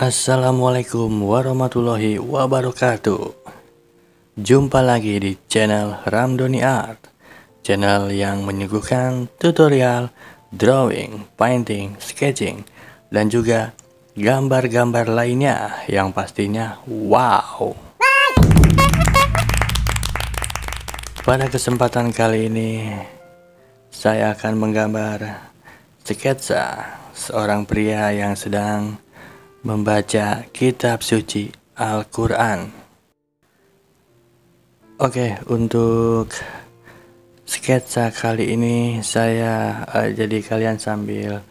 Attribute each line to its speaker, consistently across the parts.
Speaker 1: Assalamualaikum warahmatullahi wabarakatuh. Jumpa lagi di channel Ramdhani Art, channel yang menyuguhkan tutorial drawing, painting, sketching, dan juga gambar-gambar lainnya yang pastinya wow. Pada kesempatan kali ini saya akan menggambar sketsa seorang pria yang sedang membaca kitab suci Al-Quran. Oke, untuk sketsa kali ini saya jadi kalian sambil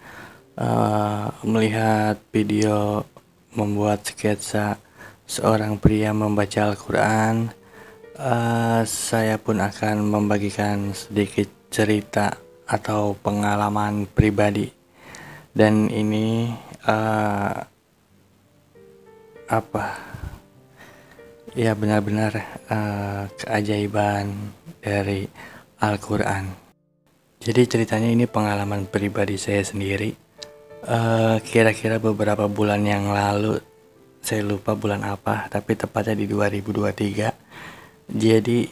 Speaker 1: melihat video membuat sketsa seorang pria membaca Al-Quran. Saya pun akan membagikan sedikit cerita atau pengalaman pribadi, dan ini benar-benar keajaiban dari Al-Quran. Jadi ceritanya ini pengalaman pribadi saya sendiri. Kira-kira beberapa bulan yang lalu, saya lupa bulan apa, tapi tepatnya di 2023. Jadi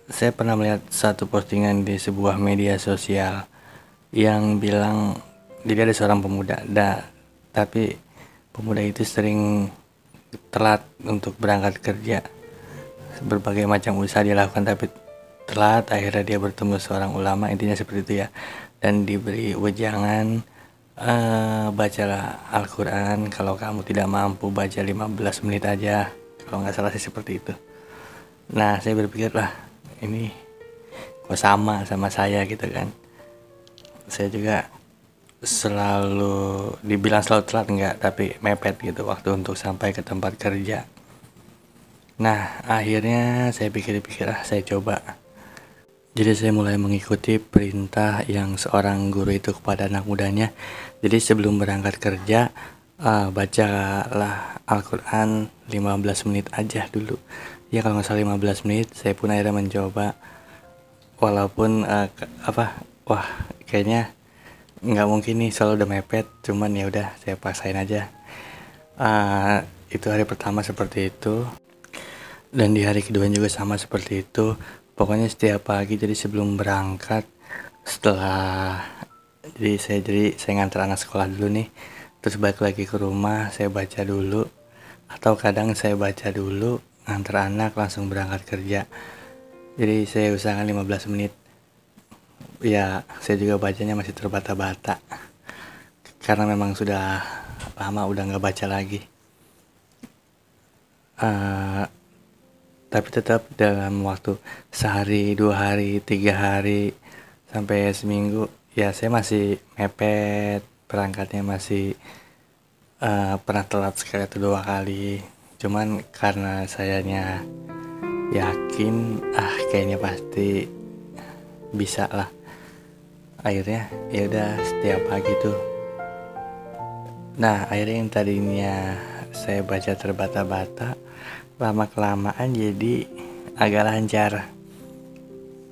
Speaker 1: saya pernah melihat satu postingan di sebuah media sosial yang bilang, jadi ada seorang pemuda, tapi pemuda itu sering telat untuk berangkat kerja. Berbagai macam usaha dia lakukan tapi telat. Akhirnya dia bertemu seorang ulama, intinya seperti itu ya, dan diberi wejangan, bacalah Al-Quran, kalau kamu tidak mampu baca 15 menit aja, kalau nggak salah sih seperti itu. Nah, saya berpikir lah, ini kok sama saya gitu kan. Saya juga selalu dibilang selalu telat enggak, tapi mepet gitu waktu untuk sampai ke tempat kerja. Nah, akhirnya saya pikir-pikir, saya coba. Jadi saya mulai mengikuti perintah yang seorang guru itu kepada anak mudanya. Jadi sebelum berangkat kerja, bacalah Al-Quran 15 menit aja dulu. Ya kalau nggak salah 15 menit, saya pun akhirnya mencoba. Walaupun kayaknya nggak mungkin nih, soalnya udah mepet, cuman ya udah saya paksain aja. Itu hari pertama seperti itu, dan di hari kedua juga sama seperti itu. Pokoknya setiap pagi, jadi sebelum berangkat, jadi saya ngantar anak sekolah dulu nih, terus balik lagi ke rumah, saya baca dulu, atau kadang saya baca dulu, ngantar anak langsung berangkat kerja. Jadi saya usahakan 15 menit. Ya, saya juga bacanya masih terbata-bata karena memang sudah lama udah nggak baca lagi. Tapi tetap dalam waktu sehari, 2 hari, 3 hari, sampai seminggu, ya saya masih mepet berangkatnya, masih pernah telat sekali atau 2 kali. Cuman karena sayanya yakin, kayaknya pasti bisa lah. Akhirnya ya udah setiap pagi tuh. Nah, akhirnya yang tadinya saya baca terbata-bata, lama kelamaan jadi agak lancar.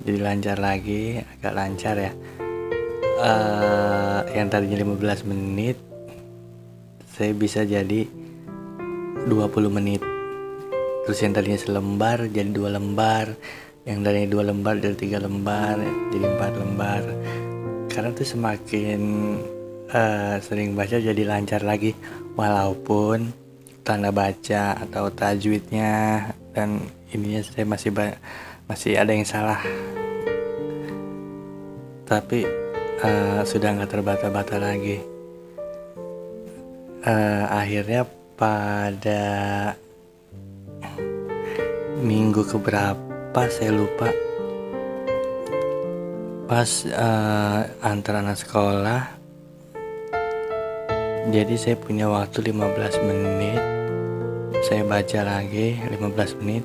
Speaker 1: Jadi lancar lagi, agak lancar ya. Yang tadinya 15 menit saya bisa jadi 20 menit. Terus yang tadinya selembar jadi 2 lembar, yang tadinya 2 lembar jadi 3 lembar, jadi 4 lembar. Karena tuh semakin sering baca jadi lancar lagi, walaupun tanda baca atau tajwidnya dan ininya saya masih ada yang salah. Tapi sudah nggak terbata-bata lagi. Akhirnya pada minggu keberapa saya lupa, pas antar anak sekolah, jadi saya punya waktu 15 menit, saya baca lagi 15 menit.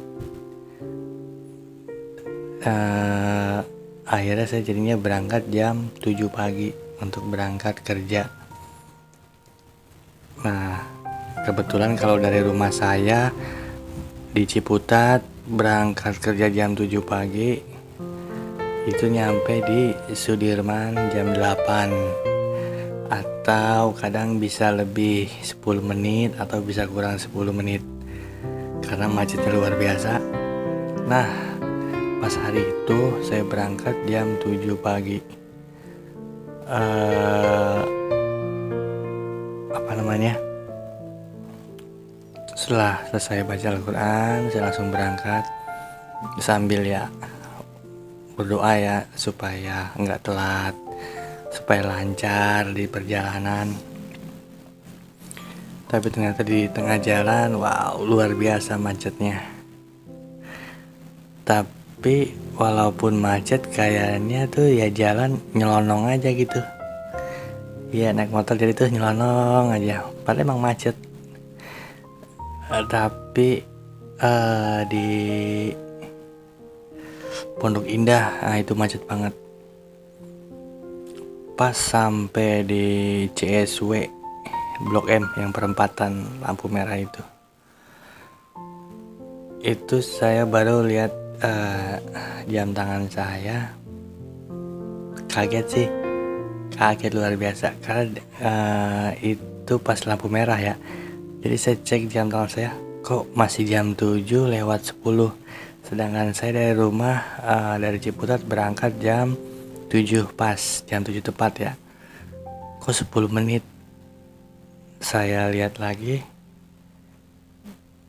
Speaker 1: Akhirnya saya jadinya berangkat jam 7 pagi untuk berangkat kerja. Nah, kebetulan kalau dari rumah saya di Ciputat, berangkat kerja jam 7 pagi, itu nyampe di Sudirman jam 8. atau kadang bisa lebih 10 menit atau bisa kurang 10 menit karena macetnya luar biasa. Nah, pas hari itu saya berangkat jam 7 pagi. Setelah selesai baca Al-Quran, saya langsung berangkat sambil ya berdoa ya supaya nggak telat, supaya lancar di perjalanan. Tapi ternyata di tengah jalan, wow, luar biasa macetnya. Tapi walaupun macet, kayaknya tuh ya jalan nyelonong aja gitu. Iya, naik motor jadi tuh nyelonong aja. Padahal emang macet. Tapi di Pondok Indah, itu macet banget. Pas sampai di CSW Blok M yang perempatan lampu merah itu saya baru lihat jam tangan saya. Kaget luar biasa karena itu pas lampu merah ya. Jadi saya cek jam tangan saya, kok masih jam 7:10, sedangkan saya dari rumah dari Ciputat berangkat jam 7 pas, jam 7 tepat ya. Kok 10 menit? Saya lihat lagi,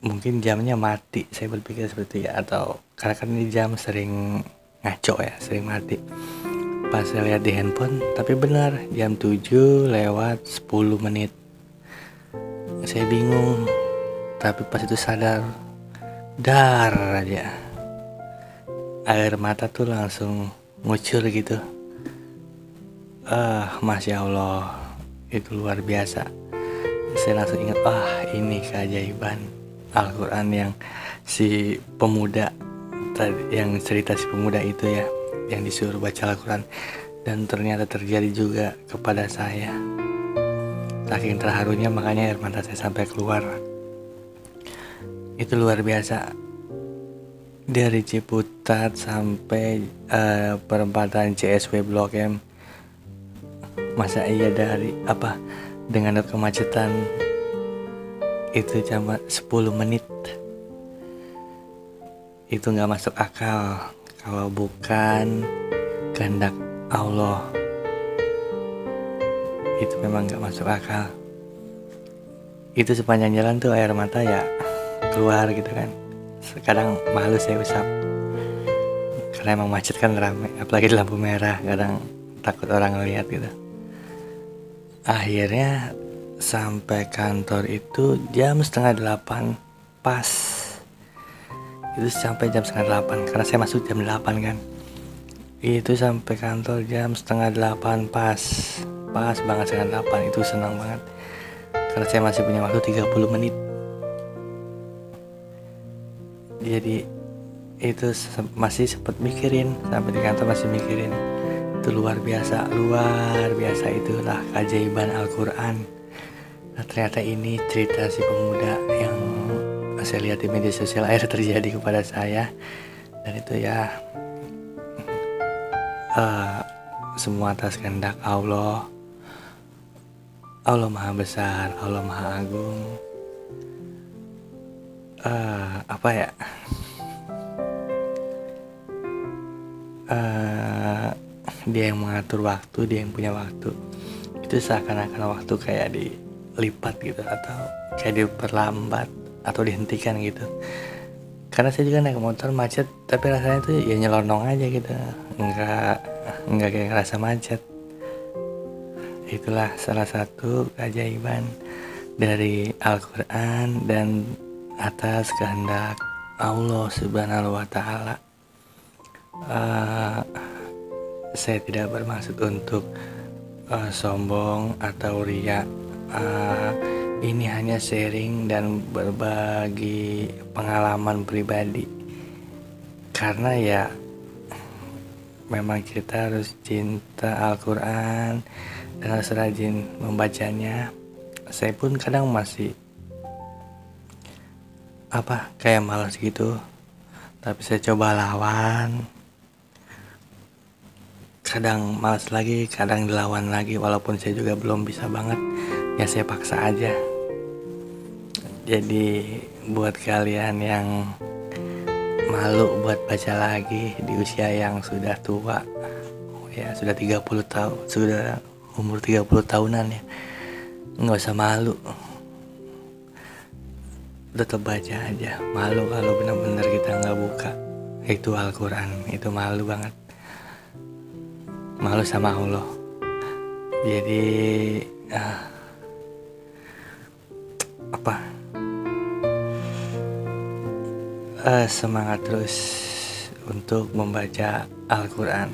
Speaker 1: mungkin jamnya mati, saya berpikir seperti ya, atau karena kan ini jam sering ngaco ya, sering mati. Pas saya lihat di handphone, tapi benar jam 7:10. Saya bingung, tapi pas itu sadar, dar aja, air mata tuh langsung ngucur gitu. Masya Allah, itu luar biasa. Saya langsung ingat, ini keajaiban Al-Quran yang si pemuda, yang cerita si pemuda itu ya, yang disuruh baca Al-Quran, dan ternyata terjadi juga kepada saya. Saking terharunya makanya air mata saya sampai keluar. Itu luar biasa. Dari Ciputat sampai perempatan CSW Blok M, masa iya dengan kemacetan itu cuma 10 menit. Itu gak masuk akal kalau bukan kehendak Allah. Itu memang gak masuk akal. Itu sepanjang jalan tuh air mata ya keluar gitu kan. Kadang malu saya usap karena emang macet kan rame, apalagi di lampu merah, kadang takut orang ngeliat gitu. Akhirnya sampai kantor itu jam 7:30 pas. Itu sampai jam 7:30 karena saya masuk jam 8 kan. Itu sampai kantor jam 7:30 pas banget 7:30. Itu senang banget karena saya masih punya waktu 30 menit. Jadi itu masih sempat mikirin, sampai di kantor masih mikirin. Itu luar biasa, itulah keajaiban Al-Quran. Nah, ternyata ini cerita si pemuda yang saya lihat di media sosial akhirnya terjadi kepada saya. Dan itu ya semua atas kehendak Allah. Allah Maha Besar, Allah Maha Agung. Dia yang mengatur waktu, dia yang punya waktu. Itu seakan-akan waktu kayak dilipat gitu, atau kayak diperlambat atau dihentikan gitu. Karena saya juga naik motor macet, tapi rasanya tuh ya nyelonong aja gitu, nggak kayak ngerasa macet. Itulah salah satu keajaiban dari Al-Quran dan atas kehendak Allah Subhanahu wa Ta'ala. Saya tidak bermaksud untuk sombong atau riya. Ini hanya sharing dan berbagi pengalaman pribadi. Karena ya memang kita harus cinta Al-Quran dan harus rajin membacanya. Saya pun kadang masih kayak malas gitu, tapi saya coba lawan kadang malas lagi, kadang dilawan lagi, walaupun saya juga belum bisa banget, ya saya paksa aja. Jadi buat kalian yang malu buat baca lagi di usia yang sudah tua, ya sudah 30 tahun, sudah umur 30 tahunan ya, nggak usah malu, tetap baca aja. Malu kalau benar-benar kita nggak buka itu Al-Quran, itu malu banget, malu sama Allah. Jadi semangat terus untuk membaca Al-Quran.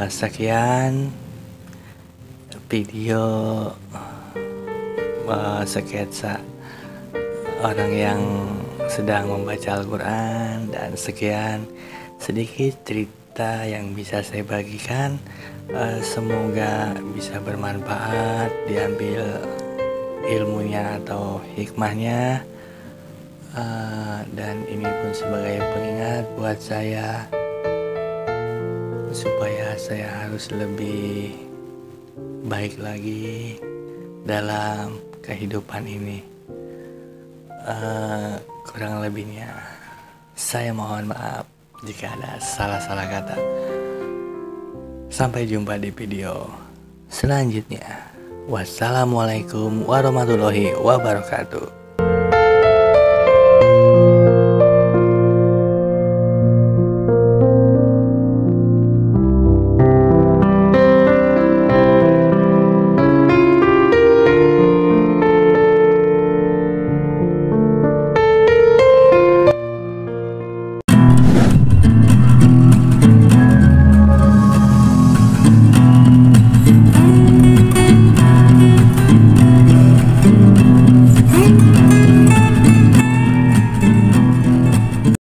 Speaker 1: Sekian video sketsa orang yang sedang membaca Al-Quran, dan sekian sedikit cerita yang bisa saya bagikan. Semoga bisa bermanfaat, diambil ilmunya atau hikmahnya, dan ini pun sebagai pengingat buat saya supaya saya harus lebih baik lagi dalam kehidupan ini. Kurang lebihnya saya mohon maaf jika ada salah-salah kata. Sampai jumpa di video selanjutnya. Wassalamualaikum warahmatullahi wabarakatuh.